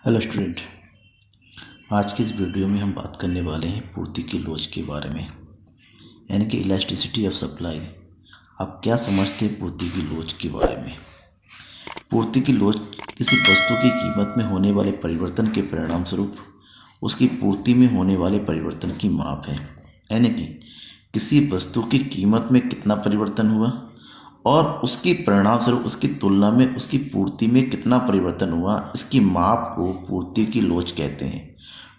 Hello student. आज की इस वीडियो में हम बात करने वाले हैं पूर्ति की लोच के बारे में, यानी कि इलास्टिसिटी ऑफ सप्लाई। आप क्या समझते हैं पूर्ति की लोच के बारे में? पूर्ति की लोच किसी वस्तु की कीमत में होने वाले परिवर्तन के परिणाम स्वरूप उसकी पूर्ति में होने वाले परिवर्तन की माप है। यानी कि किसी वस्तु की कीमत में कितना परिवर्तन हुआ और उसके परिणाम स्वरूप उसकी तुलना में उसकी पूर्ति में कितना परिवर्तन हुआ, इसकी माप को पूर्ति की लोच कहते हैं।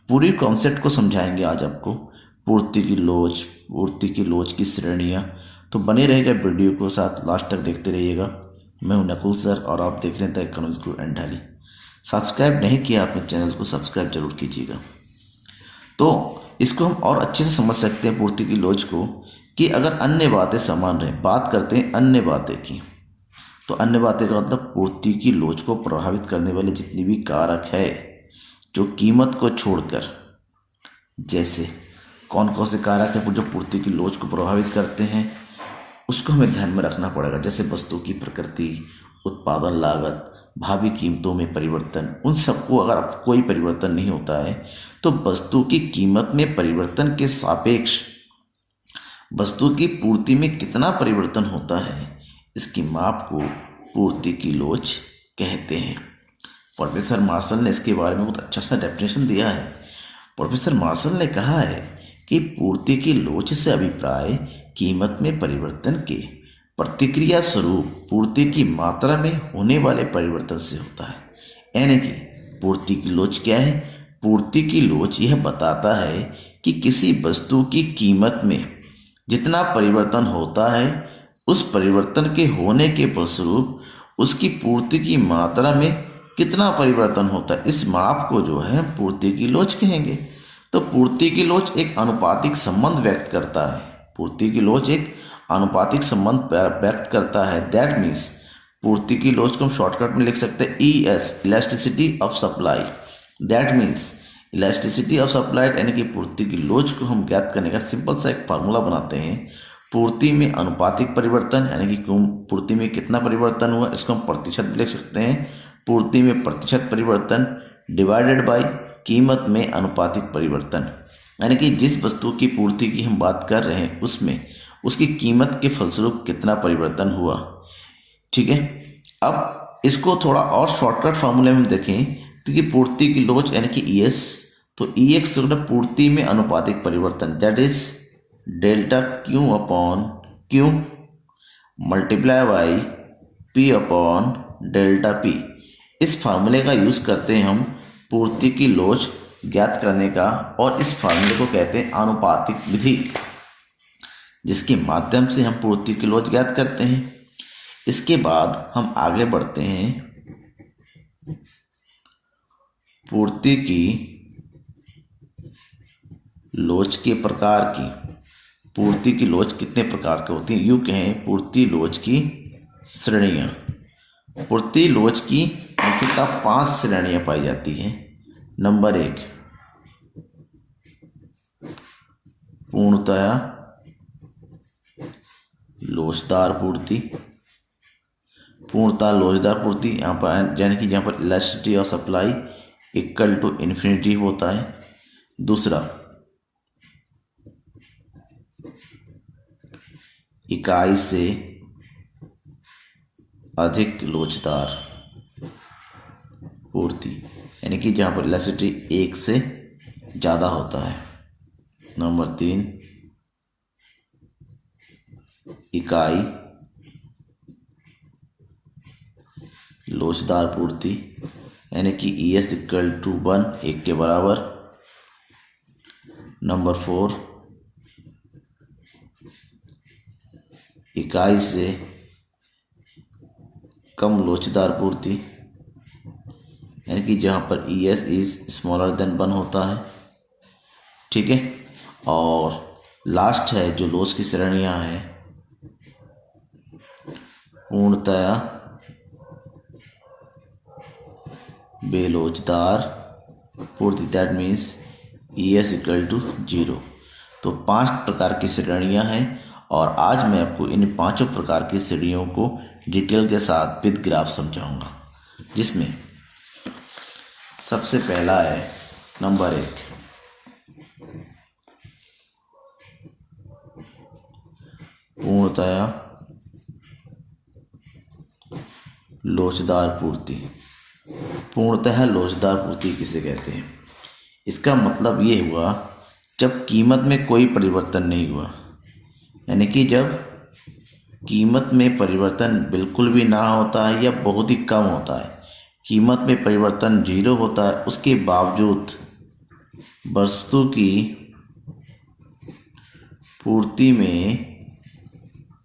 पूरी कॉन्सेप्ट को समझाएंगे आज आपको, पूर्ति की लोच की श्रेणियाँ। तो बने रहेगा वीडियो को साथ लास्ट तक देखते रहिएगा। मैं हूं नकुल सर और आप देख रहे हैं the economics Guru and Dhali. Subscribe नहीं किया आपने चैनल को, सब्सक्राइब जरूर कीजिएगा। तो इसको हम और अच्छे से समझ सकते हैं पूर्ति की लोच को कि अगर अन्य बातें समान रहें। बात करते हैं अन्य बातें की, तो अन्य बातें का मतलब पूर्ति की लोच को प्रभावित करने वाले जितनी भी कारक है जो कीमत को छोड़कर, जैसे कौन कौन से कारक है जो पूर्ति की लोच को प्रभावित करते हैं, उसको हमें ध्यान में रखना पड़ेगा। जैसे वस्तु की प्रकृति, उत्पादन लागत, भावी कीमतों में परिवर्तन, उन सबको अगर कोई परिवर्तन नहीं होता है तो वस्तु की कीमत में परिवर्तन के सापेक्ष वस्तु की पूर्ति में कितना परिवर्तन होता है, इसकी माप को पूर्ति की लोच कहते हैं। प्रोफेसर मार्शल ने इसके बारे में बहुत अच्छा सा डेफिनेशन दिया है। प्रोफेसर मार्शल ने कहा है कि पूर्ति की लोच से अभिप्राय कीमत में परिवर्तन के प्रतिक्रिया स्वरूप पूर्ति की मात्रा में होने वाले परिवर्तन से होता है। यानी कि पूर्ति की लोच क्या है? पूर्ति की लोच यह बताता है कि किसी वस्तु की कीमत में जितना परिवर्तन होता है, उस परिवर्तन के होने के फलस्वरूप उसकी पूर्ति की मात्रा में कितना परिवर्तन होता है, इस माप को जो है पूर्ति की लोच कहेंगे। तो पूर्ति की लोच एक आनुपातिक संबंध व्यक्त करता है। पूर्ति की लोच एक आनुपातिक संबंध व्यक्त करता है। दैट मीन्स पूर्ति की लोच को हम शॉर्टकट में लिख सकते हैं ES, elasticity of supply. That means elasticity of supply यानी कि पूर्ति की लोच को हम ज्ञात करने का सिंपल सा एक फार्मूला बनाते हैं। पूर्ति में अनुपातिक परिवर्तन यानी कि पूर्ति में कितना परिवर्तन हुआ, इसको हम प्रतिशत भी लिख सकते हैं। पूर्ति में प्रतिशत परिवर्तन डिवाइडेड बाय कीमत में अनुपातिक परिवर्तन, यानी कि जिस वस्तु की पूर्ति की हम बात कर रहे हैं उसमें उसकी कीमत के फलस्वरूप कितना परिवर्तन हुआ। ठीक है, अब इसको थोड़ा और शॉर्टकट फार्मूले में देखें तो कि पूर्ति की लोच यानी कि ES, तो EX पूर्ति में अनुपातिक परिवर्तन, that is delta Q upon Q multiply by P upon delta P। इस फार्मूले का यूज करते हैं हम पूर्ति की लोच ज्ञात करने का, और इस फार्मूले को कहते हैं आनुपातिक विधि, जिसके माध्यम से हम पूर्ति की लोच ज्ञात करते हैं। इसके बाद हम आगे बढ़ते हैं पूर्ति की लोच के प्रकार की। पूर्ति की लोच कितने प्रकार की होती है, यूँ कहें पूर्ति लोच की श्रेणियाँ। पूर्ति लोच की मुख्यतः 5 श्रेणियाँ पाई जाती हैं। नंबर 1, पूर्णतया लोचदार पूर्ति। पूर्णतः लोचदार पूर्ति यहाँ पर यानी कि जहाँ पर elasticity of supply equal to infinity होता है। दूसरा, इकाई से अधिक लोचदार पूर्ति, यानी कि जहाँ पर इलास्टिसिटी 1 से ज़्यादा होता है। नंबर 3, इकाई लोचदार पूर्ति, यानी कि ES इक्वल टू 1, 1 के बराबर। नंबर 4, इकाई से कम लोचदार पूर्ति, यानी कि जहाँ पर ES इज स्मॉलर देन 1 होता है। ठीक है, और लास्ट है जो लोच की श्रेणियाँ हैं, पूर्णतया बेलोचदार पूर्ति, that means ES equal to 0। तो 5 प्रकार की श्रेणियाँ हैं, और आज मैं आपको इन 5 प्रकार की श्रेणियों को डिटेल के साथ विद ग्राफ समझाऊंगा, जिसमें सबसे पहला है नंबर 1, पूर्णतया लोचदार पूर्ति। पूर्णतः लोचदार पूर्ति किसे कहते हैं? इसका मतलब ये हुआ जब कीमत में कोई परिवर्तन नहीं हुआ, यानी कि जब कीमत में परिवर्तन बिल्कुल भी ना होता है या बहुत ही कम होता है, कीमत में परिवर्तन 0 होता है, उसके बावजूद वस्तु की पूर्ति में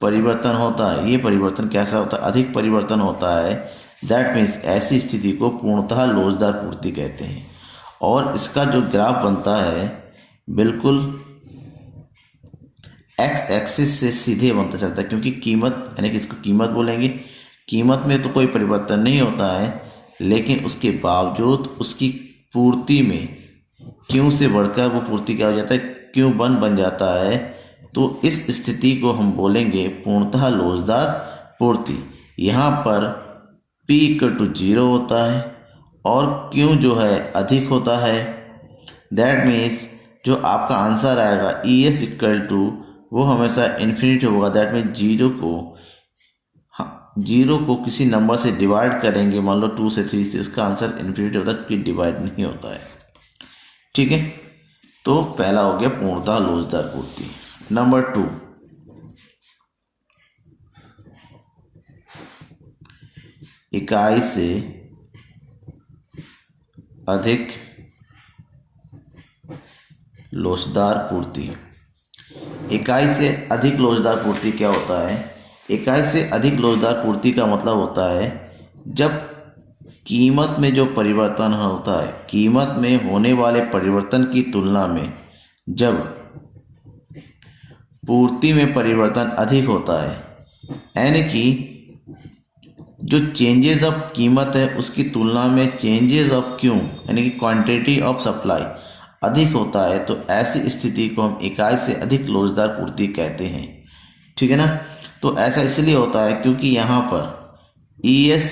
परिवर्तन होता है। ये परिवर्तन कैसा होता है? अधिक परिवर्तन होता है। दैट मीन्स ऐसी स्थिति को पूर्णतः लोचदार पूर्ति कहते हैं। और इसका जो ग्राफ बनता है बिल्कुल एक्स एक्सिस से सीधे बनता चलता है, क्योंकि कीमत, यानी कि इसको कीमत बोलेंगे, कीमत में तो कोई परिवर्तन नहीं होता है, लेकिन उसके बावजूद उसकी पूर्ति में क्यों से बढ़कर वो पूर्ति क्या हो जाता है? क्यों बन जाता है। तो इस स्थिति को हम बोलेंगे पूर्णतः लोचदार पूर्ति। यहाँ पर P = 0 होता है और Q जो है अधिक होता है। दैट मीन्स जो आपका आंसर आएगा ES = वो हमेशा इन्फिनिटी होगा। दैट मीन्स 0 को किसी नंबर से डिवाइड करेंगे, मान लो 2 से 3 से, उसका आंसर इन्फिनिटी होता है क्योंकि डिवाइड नहीं होता है। ठीक है, तो पहला हो गया पूर्णतः लोचदार पूर्ति। नंबर 2, इकाई से अधिक लोचदार पूर्ति। इकाई से अधिक लोचदार पूर्ति क्या होता है? इकाई से अधिक लोचदार पूर्ति का मतलब होता है जब कीमत में जो परिवर्तन होता है, कीमत में होने वाले परिवर्तन की तुलना में जब पूर्ति में परिवर्तन अधिक होता है, यानी कि जो चेंजेस ऑफ कीमत है उसकी तुलना में चेंजेस ऑफ क्यू, यानी कि क्वांटिटी ऑफ सप्लाई अधिक होता है, तो ऐसी स्थिति को हम इकाई से अधिक लोचदार पूर्ति कहते हैं। ठीक है ना। तो ऐसा इसलिए होता है क्योंकि यहाँ पर ES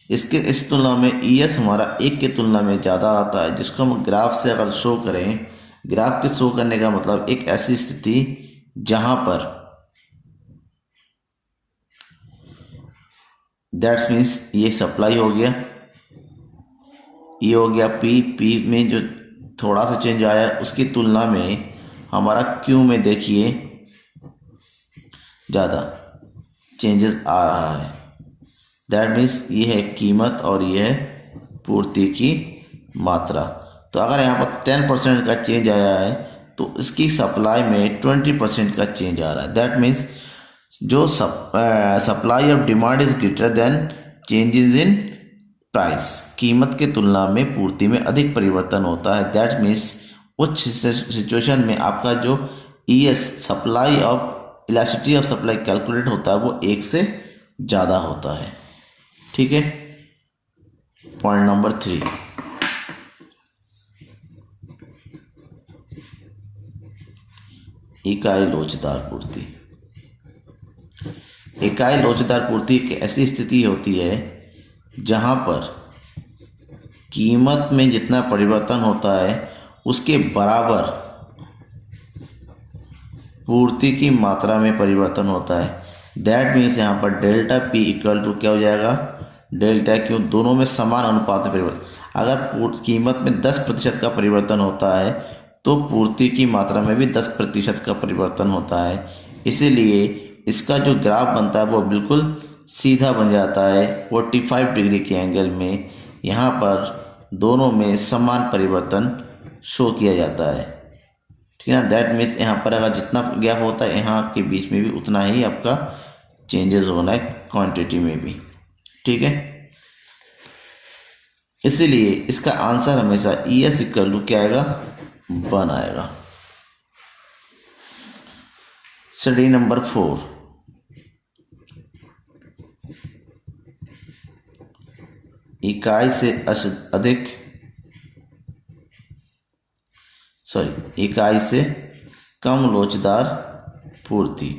इसके इस तुलना में ES हमारा 1 की तुलना में ज़्यादा आता है, जिसको हम ग्राफ से अगर शो करें, ग्राफ के शो करने का मतलब एक ऐसी स्थिति जहाँ पर दैट्स मीन्स ये सप्लाई हो गया, ये हो गया P में जो थोड़ा सा चेंज आया उसकी तुलना में हमारा Q में देखिए ज़्यादा चेंजेस आ रहा है। दैट मीन्स ये है कीमत और ये है पूर्ति की मात्रा। तो अगर यहाँ पर 10% का चेंज आया है तो इसकी सप्लाई में 20% का चेंज आ रहा है। दैट मीन्स जो supply of demand is greater than changes in price, कीमत के तुलना में पूर्ति में अधिक परिवर्तन होता है। दैट मीन्स उस सिचुएशन में आपका जो ES supply of elasticity of supply calculate होता है वो 1 से ज़्यादा होता है। ठीक है। पॉइंट नंबर 3, इकाई लोचदार पूर्ति। इकाई लोचदार पूर्ति एक ऐसी स्थिति होती है जहां पर कीमत में जितना परिवर्तन होता है उसके बराबर पूर्ति की मात्रा में परिवर्तन होता है। दैट मीन्स यहाँ पर डेल्टा P = क्या हो जाएगा? डेल्टा Q, दोनों में समान अनुपात में परिवर्तन। अगर कीमत में 10% का परिवर्तन होता है तो पूर्ति की मात्रा में भी 10% का परिवर्तन होता है। इसीलिए इसका जो ग्राफ बनता है वो बिल्कुल सीधा बन जाता है 45 डिग्री के एंगल में। यहाँ पर दोनों में समान परिवर्तन शो किया जाता है। ठीक है ना। दैट मीन्स यहाँ पर अगर जितना गैप होता है यहाँ के बीच में भी उतना ही आपका चेंजेस होना है क्वांटिटी में भी। ठीक है। इसीलिए इसका आंसर हमेशा ES = क्या आएगा? 1 आएगा। स्टडी नंबर 4, इकाई से कम लोचदार पूर्ति।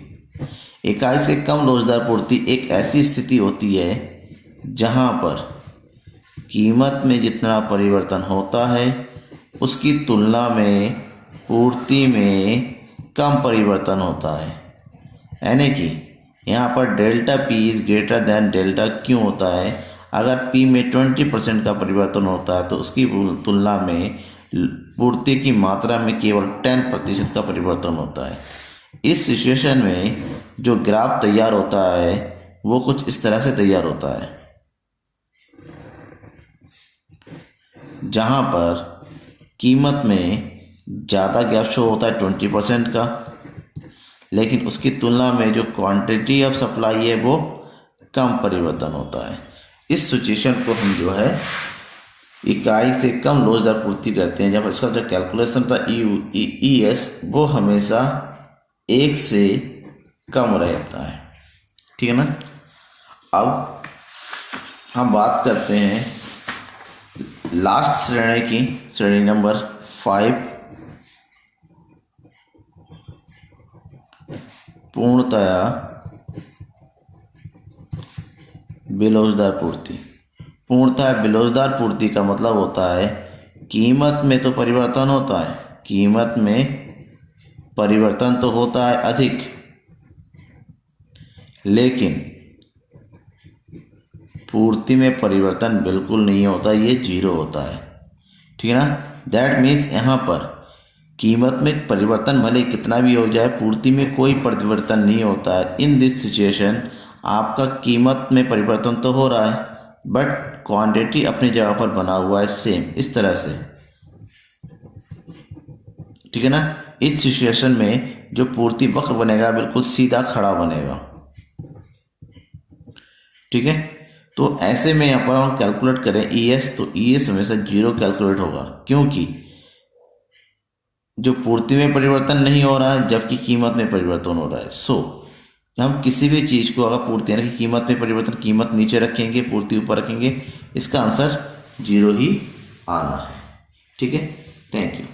इकाई से कम लोचदार पूर्ति एक ऐसी स्थिति होती है जहां पर कीमत में जितना परिवर्तन होता है उसकी तुलना में पूर्ति में कम परिवर्तन होता है। यानी कि यहाँ पर delta P is greater than delta Q होता है। अगर पी में 20% का परिवर्तन होता है तो उसकी तुलना में पूर्ति की मात्रा में केवल 10% का परिवर्तन होता है। इस सिचुएशन में जो ग्राफ तैयार होता है वो कुछ इस तरह से तैयार होता है, जहाँ पर कीमत में ज़्यादा गैप शो होता है 20% का, लेकिन उसकी तुलना में जो क्वांटिटी ऑफ सप्लाई है वो कम परिवर्तन होता है। इस सिचुएशन को हम जो है इकाई से कम लोचदार पूर्ति करते हैं, जब इसका जो कैलकुलेशन था ई एस वो हमेशा 1 से कम रहता है। ठीक है ना। अब हम बात करते हैं लास्ट श्रेणी की, श्रेणी नंबर 5, पूर्णतया बेलोचदार पूर्ति। पूर्णतः बेलोचदार पूर्ति का मतलब होता है कीमत में तो परिवर्तन होता है, कीमत में परिवर्तन तो होता है अधिक, लेकिन पूर्ति में परिवर्तन बिल्कुल नहीं होता, ये 0 होता है। ठीक है ना। दैट मीन्स यहाँ पर कीमत में परिवर्तन भले कितना भी हो जाए, पूर्ति में कोई परिवर्तन नहीं होता है। इन दिस सिचुएशन आपका कीमत में परिवर्तन तो हो रहा है बट क्वांटिटी अपनी जगह पर बना हुआ है सेम, इस तरह से। ठीक है ना। इस सिचुएशन में जो पूर्ति वक्र बनेगा बिल्कुल सीधा खड़ा बनेगा। ठीक है। तो ऐसे में यहाँ पर हम कैलकुलेट करें ई एस, तो ई एस हमेशा 0 कैलकुलेट होगा, क्योंकि जो पूर्ति में परिवर्तन नहीं हो रहा है जबकि कीमत में परिवर्तन हो रहा है। सो हम किसी भी चीज़ को अगर पूर्ति यानी कि कीमत में परिवर्तन, कीमत नीचे रखेंगे पूर्ति ऊपर रखेंगे, इसका आंसर 0 ही आना है। ठीक है। Thank you.